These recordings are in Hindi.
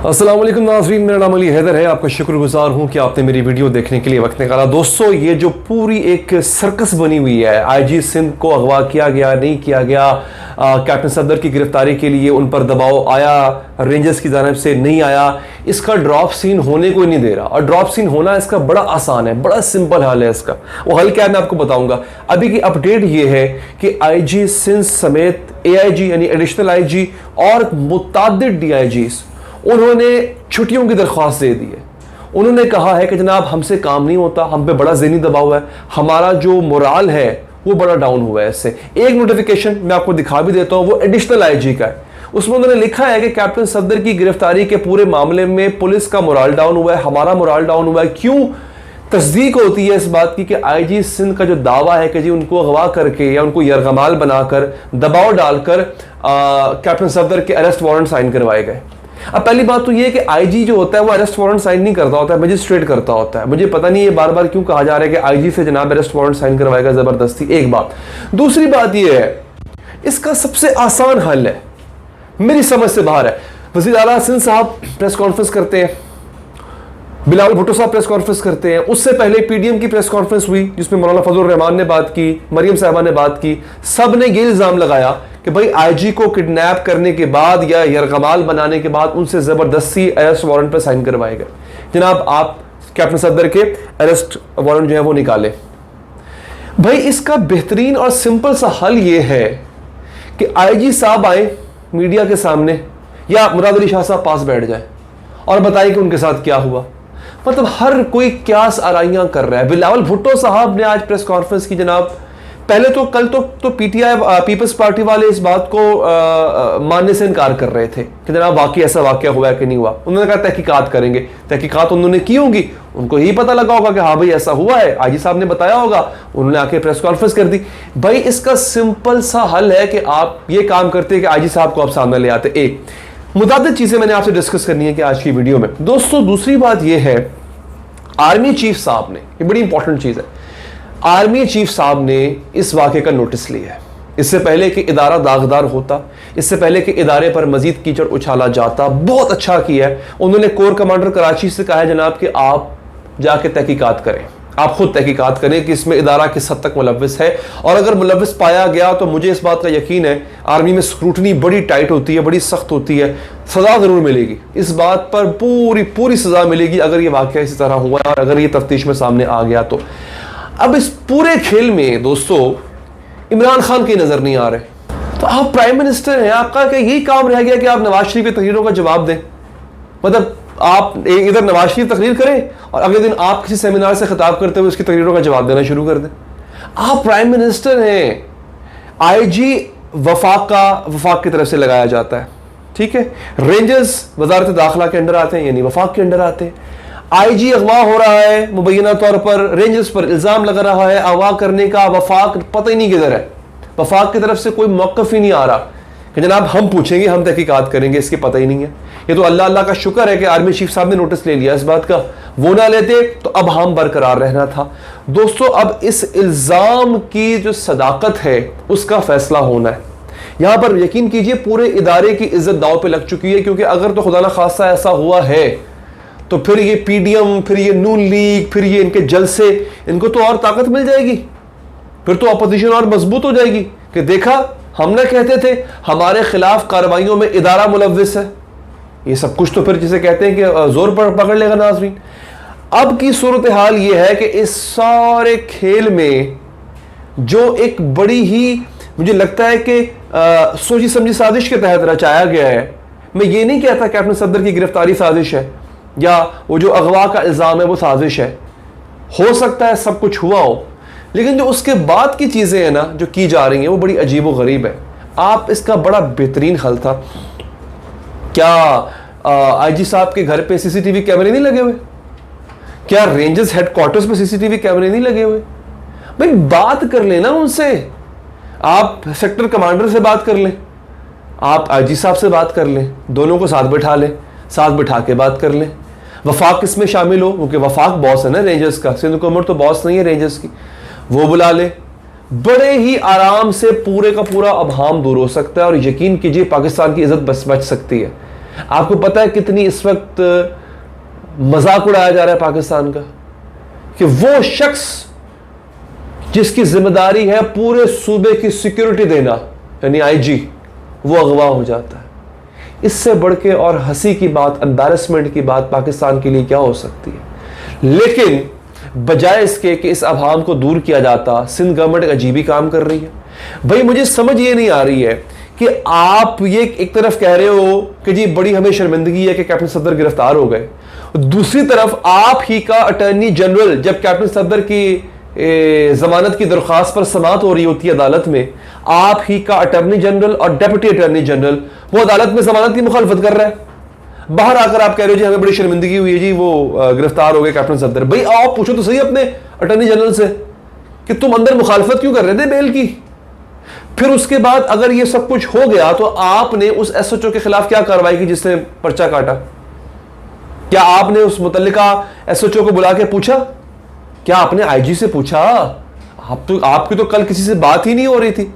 अस्सलाम वालेकुम नाज़रीन, मेरा नाम अली हैदर है। आपका शुक्रगुजार हूँ कि आपने मेरी वीडियो देखने के लिए वक्त निकाला। दोस्तों, ये जो पूरी एक सर्कस बनी हुई है, आईजी सिंध को अगवा किया गया, नहीं किया गया, कैप्टन सफदर की गिरफ्तारी के लिए उन पर दबाव आया, रेंजर्स की जानिब से नहीं आया, इसका ड्रॉप सीन होने को ही नहीं दे रहा। और ड्रॉप सीन होना इसका बड़ा आसान है, बड़ा सिंपल हल है इसका। वो हल क्या है मैं आपको बताऊंगा। अभी की अपडेट ये है कि आईजी सिंध समेत एआईजी यानी एडिशनल आईजी और मुतअद्दिद डीआईजीज़ उन्होंने छुट्टियों की दरख्वास्त दे दी है। उन्होंने कहा है कि जनाब हमसे काम नहीं होता, हम पे बड़ा ज़हनी दबाव है, हमारा जो मोराल है वो बड़ा डाउन हुआ है इससे। एक नोटिफिकेशन मैं आपको दिखा भी देता हूँ, वो एडिशनल आईजी का है। उसमें उन्होंने लिखा है कि कैप्टन सफदर की गिरफ्तारी के पूरे मामले में पुलिस का मोराल डाउन हुआ है, हमारा मोराल डाउन हुआ है। क्यों? तस्दीक होती है इस बात की कि आईजी सिंध का जो दावा है कि जी उनको अगवा करके या उनको यरगमाल बनाकर दबाव डालकर कैप्टन सफदर के अरेस्ट वारंट साइन करवाए गए। अब पहली बात तो ये है कि आईजी जो होता है वो अरेस्ट वारंट साइन नहीं करता होता है, मजिस्ट्रेट करता होता है। मुझे पता नहीं ये बार बार क्यों कहा जा रहा है कि आईजी से जनाब अरेस्ट वारंट साइन करवाएगा जबरदस्ती। एक बात। दूसरी बात ये है, इसका सबसे आसान हल है, मेरी समझ से बाहर है। वज़ीर आला सिंध साहब प्रेस कॉन्फ्रेंस करते हैं, बिलावल भुट्टो साहब प्रेस कॉन्फ्रेंस करते हैं, उससे पहले पीडीएम की प्रेस कॉन्फ्रेंस हुई जिसमें मौलाना फजलुर रहमान ने बात की, मरियम साहबा ने बात की। सब ने ये इल्जाम लगाया कि भाई आईजी को किडनैप करने के बाद या यरगमाल बनाने के बाद उनसे जबरदस्ती अरेस्ट वारंट पर साइन करवाए गए। जनाब आप कैप्टन सफदर के अरेस्ट वारंट जो है वो निकाले। भाई इसका बेहतरीन और सिंपल सा हल ये है कि आईजी साहब आए मीडिया के सामने या मुराद अली शाह साहब पास बैठ जाए और बताए कि उनके साथ क्या हुआ। मतलब हर कोई क्यास आराइयां कर रहा है। बिलावल भुट्टो साहब ने आज प्रेस कॉन्फ्रेंस की। जनाब पहले तो कल तो पीटीआई पीपल्स पार्टी वाले इस बात को मानने से इनकार कर रहे थे कि जनाब वाकई ऐसा वाकया हुआ है कि नहीं हुआ। उन्होंने कहा तहकीकात करेंगे। तहकीकात उन्होंने की होगी, उनको यही पता लगा होगा कि हाँ भाई ऐसा हुआ है, आईजी साहब ने बताया होगा, उन्होंने आके प्रेस कॉन्फ्रेंस कर दी। भाई इसका सिंपल सा हल है कि आप ये काम करते हैं कि आईजी साहब को आप सामने ले आते। एक मुताबिक चीजें मैंने आपसे डिस्कस करनी है कि आज की वीडियो में। दोस्तों दूसरी बात यह है, आर्मी चीफ साहब ने, ये बड़ी इंपॉर्टेंट चीज है, आर्मी चीफ साहब ने इस वाक़े का नोटिस लिया है। इससे पहले कि इदारा दागदार होता, इससे पहले कि इदारे पर मजीद कीचड़ उछाला जाता, बहुत अच्छा किया है। उन्होंने कोर कमांडर कराची से कहा है जनाब कि आप जाके तहकीकात करें, आप खुद तहकीकात करें कि इसमें इदारा किस हद तक मुलव्विस है। और अगर मुलव्विस पाया गया तो मुझे इस बात का यकीन है आर्मी में स्क्रूटनी बड़ी टाइट होती है, बड़ी सख्त होती है, सजा जरूर मिलेगी। इस बात पर पूरी सजा मिलेगी अगर ये वाकया इसी तरह हुआ और अगर ये तफ्तीश में सामने आ गया तो। अब इस पूरे खेल में दोस्तों इमरान खान की नजर नहीं आ रहे। तो आप प्राइम मिनिस्टर हैं, आपका क्या यही काम रह गया कि आप नवाज शरीफ की तकरीरों का जवाब दें? मतलब आप इधर नवाज शरीफ तकरीर करें और अगले दिन आप किसी सेमिनार से खिताब करते हुए उसकी तकरीरों का जवाब देना शुरू कर दें। आप प्राइम मिनिस्टर हैं। आईजी वफाक की तरफ से लगाया जाता है, ठीक है। रेंजर्स वजारत दाखिला के अंडर आते हैं, यानी वफाक के अंडर आते हैं। आईजी अगवा हो रहा है, मुबैना तौर पर रेंजर्स पर इल्जाम लगा रहा है अगवा करने का। वफाक पता ही नहीं किधर है, वफाक की तरफ से कोई मौक़िफ़ ही नहीं आ रहा कि जनाब हम पूछेंगे, हम तहकीकात करेंगे, इसके पता ही नहीं है। ये तो अल्लाह का शुक्र है कि आर्मी चीफ साहब ने नोटिस ले लिया इस बात का। वो ना लेते तो अब हम बरकरार रहना था। दोस्तों अब इस इल्जाम की जो सदाकत है उसका फैसला होना है। यहां पर यकीन कीजिए पूरे इदारे की इज्जत दाव पे लग चुकी है, क्योंकि अगर तो खुदा ना खासा ऐसा हुआ है तो फिर ये पीडीएम, फिर ये नून लीग, फिर ये इनके जलसे, इनको तो और ताकत मिल जाएगी। फिर तो अपोजिशन और मजबूत हो जाएगी कि देखा हम ना कहते थे हमारे खिलाफ कार्रवाइयों में इदारा मुलव्विस है। ये सब कुछ तो फिर जिसे कहते हैं कि जोर पर पकड़ लेगा नाज़रीन। अब की सूरत हाल ये है कि इस सारे खेल में जो एक बड़ी ही मुझे लगता है कि सोची समझी साजिश के तहत रचाया गया है। मैं ये नहीं कहता कैप्टन सफदर की गिरफ्तारी साजिश है या वो जो अगवा का इल्ज़ाम है वो साजिश है, हो सकता है सब कुछ हुआ हो, लेकिन जो उसके बाद की चीज़ें हैं ना जो की जा रही हैं वो बड़ी अजीब व गरीब है। आप इसका बड़ा बेहतरीन हल था। क्या आईजी साहब के घर पे सीसीटीवी कैमरे नहीं लगे हुए? क्या रेंजर्स हेडक्वार्टर्स पे सीसीटीवी कैमरे नहीं लगे हुए? भाई बात कर लेना उनसे, आप सेक्टर कमांडर से बात कर लें, आप आईजी साहब से बात कर लें, दोनों को साथ बैठा लें, साथ बैठा के बात कर लें। वफाक इसमें शामिल हो क्योंकि वफाक बॉस है ना रेंजर्स का, सिंध हुकूमत तो बॉस नहीं है रेंजर्स की, वो बुला ले। बड़े ही आराम से पूरे का पूरा अबहाम दूर हो सकता है और यकीन कीजिए पाकिस्तान की इज्जत बच सकती है। आपको पता है कितनी इस वक्त मजाक उड़ाया जा रहा है पाकिस्तान का, कि वो शख्स जिसकी जिम्मेदारी है पूरे सूबे की सिक्योरिटी देना, यानी आईजी, वो अगवा हो जाता है। इससे बढ़ के और हंसी की बात, एम्बैरेसमेंट की बात पाकिस्तान के लिए क्या हो सकती है। लेकिन बजाय इसके कि इस अवाम को दूर किया जाता, सिंध गवर्नमेंट एक अजीब ही काम कर रही है। भाई मुझे समझ ये नहीं आ रही है कि आप ये एक तरफ कह रहे हो कि जी बड़ी हमें शर्मिंदगी है कि कैप्टन सफदर गिरफ्तार हो गए, दूसरी तरफ आप ही का अटॉर्नी जनरल जब कैप्टन सफदर की जमानत की दरख्वास्त पर समाअत हो रही होती है अदालत में, आप ही का अटॉर्नी जनरल और डिप्टी अटॉर्नी जनरल वो अदालत में जमानत की मुखालफत कर रहा है। बाहर आकर आप कह रहे हो जी हमें बड़ी शर्मिंदगी हुई है जी, वो गिरफ्तार हो गए कैप्टन सफदर। भाई आप पूछो तो सही अपने अटॉर्नी जनरल से कि तुम अंदर मुखालफत क्यों कर रहे थे बेल की। फिर उसके बाद अगर ये सब कुछ हो गया तो आपने उस एसएचओ के खिलाफ क्या कार्रवाई की जिसने पर्चा काटा? क्या आपने उस मुतल्लिका एसएचओ को बुला के पूछा? क्या आपने आईजी से पूछा? आपकी तो कल किसी से बात ही नहीं हो रही थी।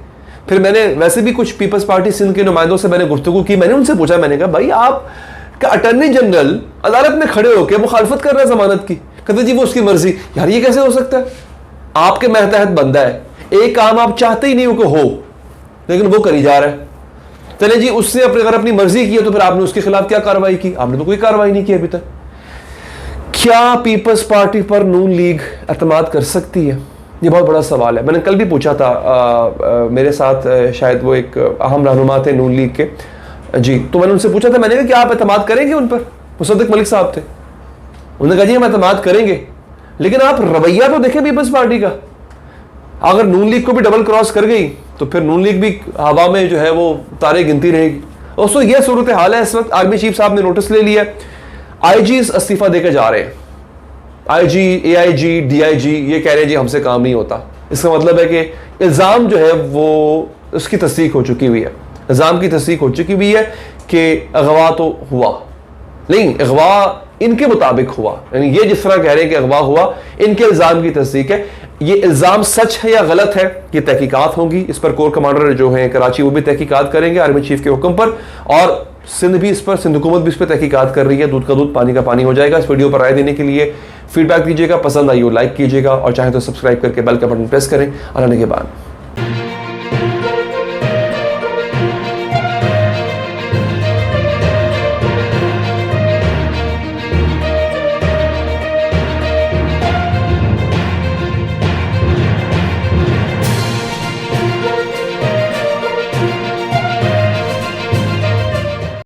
फिर मैंने वैसे भी कुछ पीपल्स पार्टी सिंध के नुमाइंदों से मैंने गुफ्तगू की, मैंने उनसे पूछा, मैंने कहा भाई आप का अटॉर्नी जनरल अदालत में खड़े होकर मुखालफत कर रहे हैं जमानत की, कहते जी वो उसकी मर्जी। यार ये कैसे हो सकता है? आपके महतहत बंदा है, एक काम आप चाहते ही नहीं हो कि हो, लेकिन वो करी जा रहा है। चले जी उससे अगर अपनी मर्जी की है तो फिर आपने उसके खिलाफ क्या कार्रवाई की? आपने तो कोई कार्रवाई नहीं की अभी तक। क्या पीपल्स पार्टी पर नून लीग एतमाद कर सकती है? ये बहुत बड़ा सवाल है। मैंने कल भी पूछा था, मेरे साथ शायद वो एक अहम रहनुमा थे नून लीग के जी, तो मैंने उनसे पूछा था, मैंने कहा कि आप एतमाद करेंगे उन पर? मुसद्दिक मलिक साहब थे, उन्होंने कहा जी हम एतमाद करेंगे, लेकिन आप रवैया तो देखें पीपल्स पार्टी का। अगर नून लीग को भी डबल क्रॉस कर गई तो फिर नून लीग भी हवा में जो है वो तारे गिनती रहेगी। दोस्तों ये सूरत हाल है इस वक्त। आर्मी चीफ साहब ने नोटिस ले लिया, आईजी इस्तीफा देकर जा रहे हैं। आईजी, एआईजी, डीआईजी ये कह रहे हैं जी हमसे काम नहीं होता। इसका मतलब है कि इल्जाम जो है वो उसकी तस्दीक हो चुकी हुई है, इल्जाम की तस्दीक हो चुकी हुई है कि अगवा तो हुआ, नहीं अगवा इनके मुताबिक हुआ, यानी ये जिस तरह कह रहे हैं कि अगवा हुआ, इनके इल्जाम की तस्दीक है। ये इल्जाम सच है या गलत है ये तहकीकात होंगी, इस पर कोर कमांडर जो हैं कराची वो भी तहकीकात करेंगे आर्मी चीफ के हुक्म पर, और सिंध भी इस पर, सिंध हुकूमत भी इस पर तहकीकात कर रही है। दूध का दूध पानी का पानी हो जाएगा। इस वीडियो पर राय देने के लिए फीडबैक दीजिएगा, पसंद आई हो लाइक कीजिएगा, और चाहे तो सब्सक्राइब करके बेल का बटन प्रेस करें। आने के बाद